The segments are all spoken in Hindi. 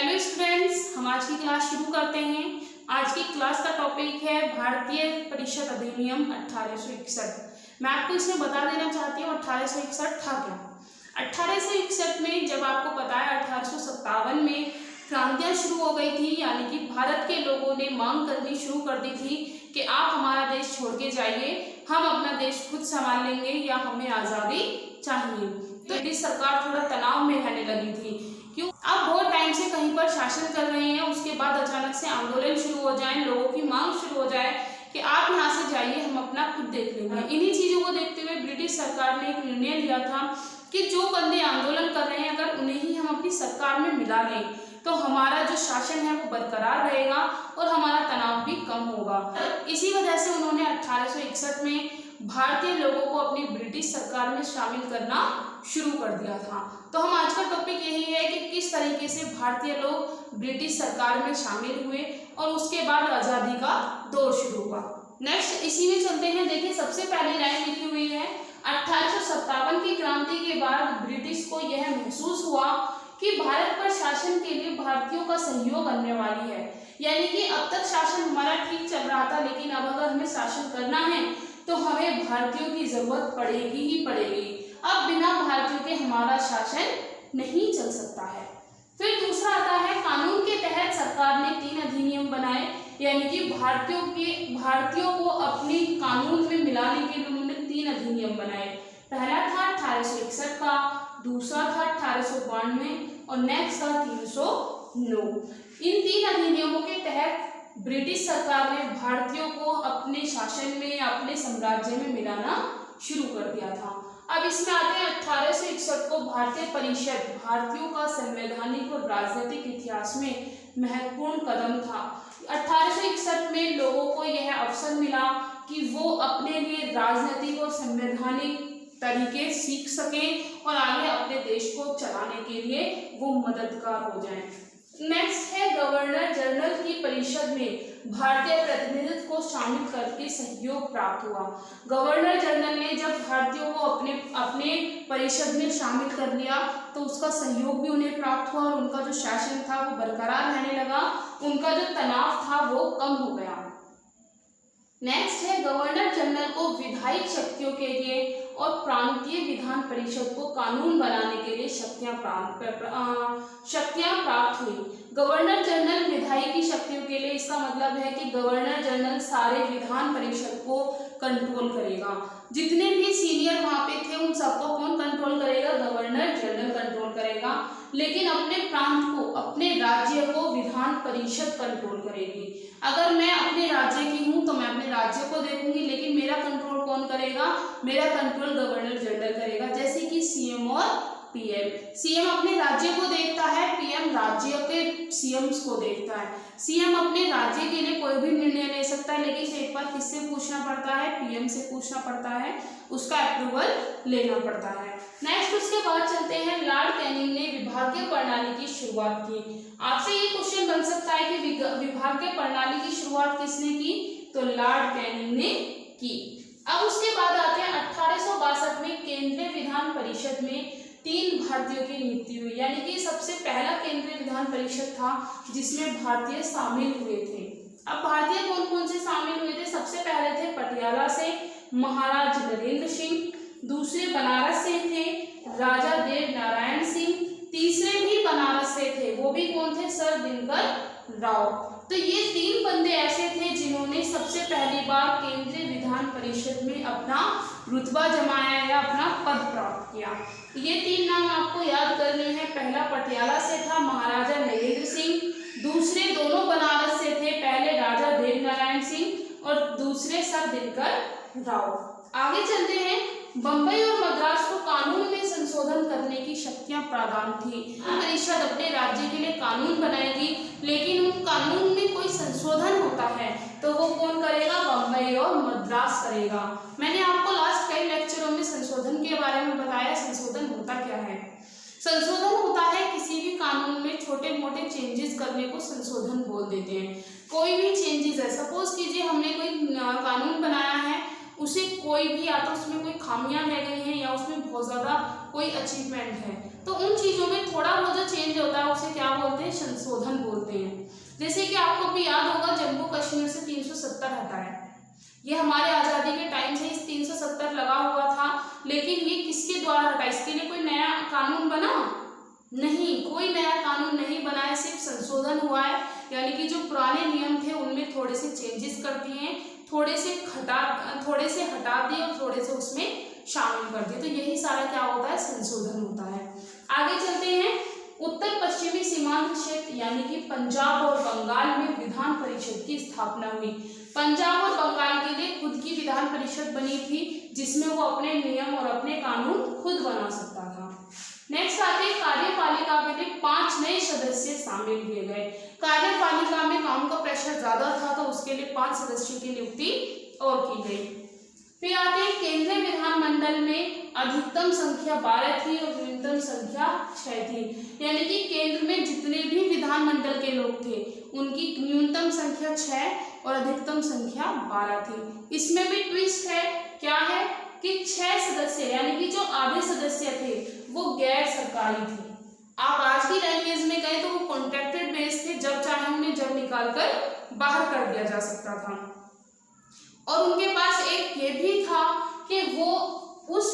हेलो स्टूडेंट्स, हम आज की क्लास शुरू करते हैं। आज की क्लास का टॉपिक है भारतीय परिषद अधिनियम 1861। मैं आपको इसमें बता देना चाहती हूँ 1861 था क्या। 1861 में जब आपको पता है 1857 में क्रांतियाँ शुरू हो गई थी, यानी कि भारत के लोगों ने मांग करनी शुरू कर दी थी कि आप हमारा देश छोड़ के जाइए, हम अपना देश खुद संभाल लेंगे या हमें आज़ादी चाहिए। तो ब्रिटिश सरकार थोड़ा तनाव में रहने लगी थी। क्यों? आप बहुत टाइम से कहीं पर शासन कर रहे हैं, उसके बाद अचानक से आंदोलन शुरू हो जाए, लोगों की मांग शुरू हो जाए कि आप यहाँ से जाइए, हम अपना खुद देख लेंगे। इन्हीं चीज़ों को देखते हुए ब्रिटिश सरकार ने एक निर्णय लिया था कि जो बंदे आंदोलन कर रहे हैं अगर उन्हें ही हम अपनी सरकार में मिला लें तो हमारा जो शासन है वो बरकरार रहेगा और हमारा तनाव भी कम होगा। इसी वजह से उन्होंने 1861 में भारतीय लोगों को अपनी ब्रिटिश सरकार में शामिल करना शुरू कर दिया था। तो हम आज का टॉपिक यही है कि किस तरीके से भारतीय लोग ब्रिटिश सरकार में शामिल हुए और उसके बाद आज़ादी का दौर शुरू हुआ। नेक्स्ट इसी में चलते हैं। देखिए, सबसे पहली लाइन लिखी हुई है 1857 की क्रांति के बाद ब्रिटिश को यह महसूस हुआ कि भारत पर शासन के लिए भारतीयों का सहयोग करने वाली है। यानी कि अब तक शासन हमारा ठीक चल रहा था, लेकिन अब अगर हमें शासन करना है तो हमें भारतीयों की जरूरत पड़ेगी ही पड़ेगी। अब बिना भारतीयों के हमारा शासन नहीं चल सकता है। फिर दूसरा आता है, कानून के तहत सरकार ने 3 अधिनियम बनाए, यानी कि भारतीयों को अपने कानून में मिलाने के लिए उन्होंने 3 अधिनियम बनाए। पहला था 1861 का, दूसरा था 1892 और नेक्स्ट था 309। इन 3 अधिनियमों के तहत ब्रिटिश सरकार ने भारतीयों को अपने शासन में या अपने साम्राज्य में मिलाना शुरू कर दिया था। अब इसमें आते हैं 1861 को भारतीय परिषद भारतीयों का संवैधानिक और राजनीतिक इतिहास में महत्वपूर्ण कदम था। 1861 में लोगों को यह अवसर मिला कि वो अपने लिए राजनीतिक और संवैधानिक तरीके सीख सकें और आगे अपने देश को चलाने के लिए वो मददगार हो जाएं। नेक्स्ट है, गवर्नर जनरल की परिषद में भारतीय प्रतिनिधित्व को शामिल करके सहयोग प्राप्त हुआ। गवर्नर जनरल ने जब भारतीयों को अपने परिषद में शामिल कर लिया तो उसका सहयोग भी उन्हें प्राप्त हुआ और उनका जो शासन था वो बरकरार रहने लगा, उनका जो तनाव था वो कम हो गया। नेक्स्ट है, गवर्नर जनरल को विधायिक शक्तियों के लिए और प्रांतीय विधान परिषद को कानून बनाने के लिए शक्तियां प्राप्त हुई। गवर्नर जनरल विधायिकी शक्तियों के लिए, इसका मतलब है कि गवर्नर जनरल सारे विधान परिषद को कंट्रोल करेगा। जितने भी सीनियर वहां पे थे उन सबको कौन कंट्रोल करेगा? गवर्नर जनरल कंट्रोल करेगा। लेकिन अपने प्रांत को, अपने राज्य को विधान परिषद कंट्रोल करेगी। अगर मैं अपने राज्य की हूं तो मैं अपने राज्य को देखूंगी, लेकिन मेरा कंट्रोल कौन करेगा? मेरा कंट्रोल गवर्नर जनरल करेगा। जैसे कि सीएम और पीएम। सीएम अपने राज्य को देखता है, पीएम राज्य के सीएम्स को देखता है। सीएम अपने राज्य के लिए कोई भी निर्णय ले सकता है, लेकिन एक बार किससे पूछना पड़ता है? पीएम से पूछना पड़ता है, उसका अप्रूवल लेना पड़ता है। नेक्स्ट उसके बाद चलते हैं, लॉर्ड कैनिंग ने विभागीय प्रणाली की शुरुआत की। आपसे ये क्वेश्चन बन सकता है कि विभागीय प्रणाली की शुरुआत किसने की? तो लॉर्ड कैनिंग ने की। अब उसके बाद आते हैं 1862 में केंद्रीय विधान परिषद में 3 भारतीयों की नियुक्ति हुई, यानी कि सबसे पहला केंद्रीय विधान परिषद था जिसमें भारतीय शामिल हुए थे। अब भारतीय कौन कौन से शामिल हुए थे? सबसे पहले थे पटियाला से महाराज नरेंद्र सिंह, दूसरे बनारस से थे राजा देव नारायण सिंह, तीसरे भी बनारस से थे, वो भी कौन थे? सर दिनकर राव। तो ये 3 बंदे ऐसे थे जिन्होंने सबसे पहली बार केंद्रीय विधान परिषद में अपना रुतबा जमाया या अपना पद प्राप्त किया। ये 3 नाम आपको याद करने हैं। पहला पटियाला से था महाराजा नरेंद्र सिंह, दूसरे दोनों बनारस से थे, पहले राजा देव नारायण सिंह और दूसरे सर दिनकर राव। आगे चलते हैं, बंबई और मद्रास को कानून में संशोधन करने की शक्तियां प्रदान थी। परिषद अपने राज्य के लिए कानून बनाएगी, लेकिन उन कानून में कोई संशोधन होता है तो वो कौन करेगा? बंबई और मद्रास करेगा। मैंने आपको लास्ट कई लेक्चरों में संशोधन के बारे में बताया। संशोधन होता क्या है? संशोधन होता है किसी भी कानून में छोटे मोटे चेंजेस करने को संशोधन बोल देते हैं। कोई भी चेंजेस है, सपोज कीजिए हमने कोई कानून बनाया है उसे कोई भी या तो उसमें कोई खामियां रह गई हैं या उसमें बहुत ज़्यादा कोई अचीवमेंट है, तो उन चीज़ों में थोड़ा बहुत जो चेंज होता है उसे क्या बोलते हैं, संशोधन बोलते हैं। जैसे कि आपको भी याद होगा जम्मू कश्मीर से 370 हटाया, ये हमारे आज़ादी के टाइम से इस 370 लगा हुआ था, लेकिन ये किसके द्वारा हटा, इसके लिए कोई नया कानून बना नहीं, कोई नया कानून नहीं बना है, सिर्फ संशोधन हुआ है। यानी कि जो पुराने नियम थे उनमें थोड़े से चेंजेस कर दिए हैं, थोड़े से हटा दिए और थोड़े से उसमें शामिल कर दिए, तो यही सारा क्या होता है, संशोधन होता है। आगे चलते हैं। उत्तर पश्चिमी सीमांत क्षेत्र यानी कि पंजाब और बंगाल में विधान परिषद की स्थापना हुई। पंजाब और बंगाल के लिए खुद की विधान परिषद बनी थी, जिसमें वो अपने नियम और अपने कानून खुद बना सकता था। नेक्स्ट आते हैं, कार्यपालिका में 5 नए सदस्य शामिल किए गए। कार्यपालिका में काम का प्रेशर ज्यादा था, तो उसके लिए 5 सदस्यों की नियुक्ति और की गई। फिर आते हैं, केंद्रीय विधानमंडल में अधिकतम संख्या 12 थी और न्यूनतम संख्या 6 थी। यानी कि केंद्र में जितने भी विधानमंडल के लोग थे उनकी न्यूनतम संख्या 6 और अधिकतम संख्या 12 थी। इसमें भी ट्विस्ट है, क्या है कि 6 सदस्य यानी कि जो आधे सदस्य थे वो गैर सरकारी थे। आप आज की लैंग्वेज में गए तो वो कॉन्ट्रैक्टेड बेस थे, जब चाहे उन्हें जब निकालकर बाहर कर दिया जा सकता था। और उनके पास एक ये भी था कि वो उस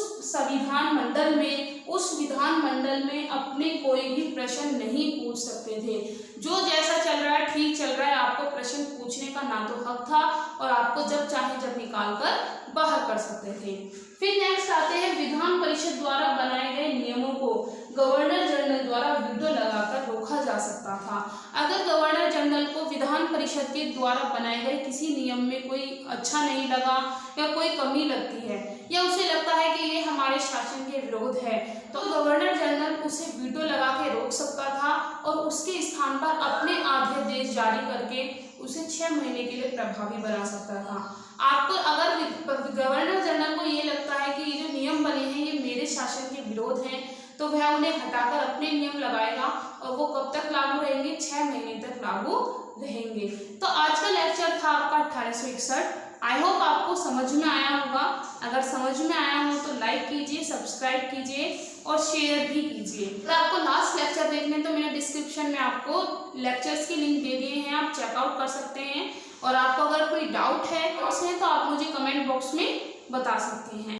विधानमंडल में अपने कोई भी प्रश्न नहीं पूछ सकते थे। जो जैसा चल रहा है, ठीक चल रहा है, आपको प्रश्न पूछने का ना तो हक था और आपको जब चाहे जब निकाल कर बाहर कर सकते थे। फिर नेक्स्ट आते हैं, विधान परिषद द्वारा बनाए गए नियमों को गवर्नर जनरल द्वारा वीटो लगाकर रोका जा सकता था। अगर गवर्नर जनरल को विधान परिषद के द्वारा बनाए गए किसी नियम में कोई अच्छा नहीं लगा या कोई कमी लगती है या उसे लगता है कि ये हमारे शासन के विरोध है, तो गवर्नर जनरल उसे वीटो लगा के रोक सकता था और उसके स्थान पर अपने अध्यादेश जारी करके उसे 6 महीने के लिए प्रभावी बना सकता था। आपको अगर गवर्नर जनरल को ये लगता है कि ये जो नियम बने हैं ये मेरे शासन के विरोध हैं, तो वह उन्हें हटाकर अपने नियम लगाएगा और वो कब तक लागू रहेंगे, 6 महीने तक लागू रहेंगे। तो आज का लेक्चर था आपका 1861। आई होप आपको समझ में आया होगा। अगर समझ में आया हो तो लाइक कीजिए, सब्सक्राइब कीजिए और शेयर भी कीजिए। अगर आपको लास्ट लेक्चर देखने तो मैंने डिस्क्रिप्शन में आपको लेक्चर्स की लिंक दे दिए हैं, आप चेकआउट कर सकते हैं। और आपको अगर कोई डाउट है तो आप मुझे कमेंट बॉक्स में बता सकते हैं।